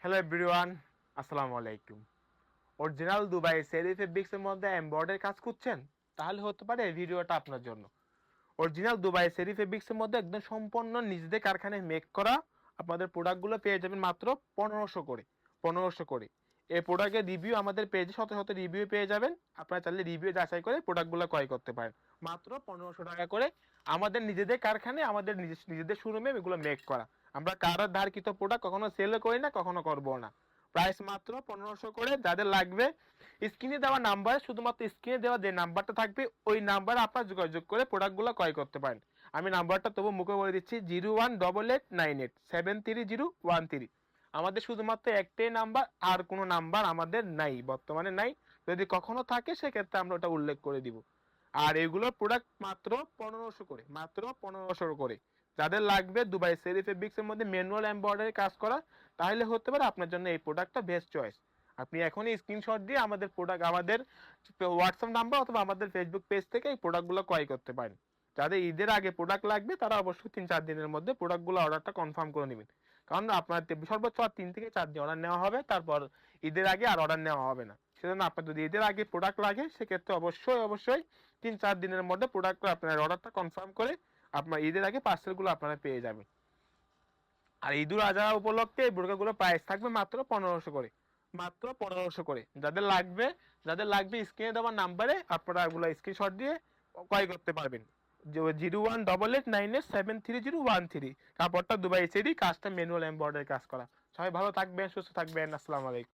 Hello everyone, আসসালামু আলাইকুম। Original Dubai সেরি ফেব্রিক্সের মধ্যে এমব্রয়ডারি কাজ করছেন, তাহলে হতে পারে এই ভিডিওটা আপনার জন্য। অরিজিনাল দুবাই সেরি ফেব্রিক্সের মধ্যে একদম সম্পূর্ণ নিজেদের কারখানায় মেক করা আপনাদের প্রোডাক্টগুলো পেয়ে যাবেন মাত্র 1500 করে। এই প্রোডাক্টের রিভিউ আমাদের পেজে শত শত রিভিউ পেয়ে যাবেন। আপনারা চাইলে রিভিউ যাচাই করে প্রোডাক্টগুলো ক্রয় করতে পারেন মাত্র 1500 টাকা করে। আমাদের নিজেদের কারখানায় আমাদের নিজেদের শোরুমে এগুলো মেক করা। আমরা কারোর ধারকৃত প্রোডাক্ট কখনো সেলও করি না, কখনো করবো না। প্রাইস মাত্র 1500 করে। যাদের লাগবে স্ক্রিনে দেওয়া নাম্বার, শুধুমাত্র স্ক্রিনে দেওয়া যে নাম্বারটা থাকবে ওই নাম্বারে আপনার যোগাযোগ করে প্রোডাক্টগুলো ক্রয় করতে পারেন। আমি নাম্বারটা তবু মুখে বলে দিচ্ছি, 0188987313। আমাদের শুধুমাত্র একটাই নাম্বার, আর কোনো নাম্বার আমাদের নাই, বর্তমানে নাই। যদি কখনো থাকে সেক্ষেত্রে আমরা ওটা উল্লেখ করে দিব। আর এগুলোর প্রোডাক্ট মাত্র 1500 করে। যাদের লাগবে দুবাই সেরি ফেব্রিক্সের মধ্যে ম্যানুয়াল এমব্রয়ডারি কাজ করা, তাহলে হতে পারে আপনার জন্য এই প্রোডাক্টটা বেস্ট চয়েস। আপনি এখনই স্ক্রিনশট দিয়ে আমাদের প্রোডাক্ট আমাদের হোয়াটসঅ্যাপ নাম্বার অথবা আমাদের ফেসবুক পেজ থেকে এই প্রোডাক্টগুলো ক্রয় করতে পারেন। যাদের ঈদের আগে প্রোডাক্ট লাগবে তারা অবশ্যই 3-4 দিনের মধ্যে প্রোডাক্টগুলো অর্ডারটা কনফার্ম করে নেবেন। কারণ আপনার সর্বোচ্চ 3 থেকে 4 দিন অর্ডার নেওয়া হবে, তারপর ঈদের আগে আর অর্ডার নেওয়া হবে না। সেজন্য আপনার যদি ঈদের আগে প্রোডাক্ট লাগে সেক্ষেত্রে অবশ্যই 3-4 দিনের মধ্যে প্রোডাক্ট আপনার অর্ডারটা কনফার্ম করে আপনার ঈদের আগে পার্সেলগুলো আপনারা পেয়ে যাবেন। আর ঈদুল আজহা উপলক্ষে এই বোরকাগুলো প্রাইস থাকবে মাত্র 1500 করে। মাত্র 1500 করে। যাদের লাগবে স্ক্রিনে দেওয়া নাম্বারে আপনারা এগুলো স্ক্রিনশট দিয়ে ক্রয় করতে পারবেন। 0188987301। কাপড়টা দুবাই এসেরই, কাজটা ম্যানুয়াল এমব্রয়ডারি কাজ করা। সবাই ভালো থাকবেন, সুস্থ থাকবেন। আসসালামু আলাইকুম।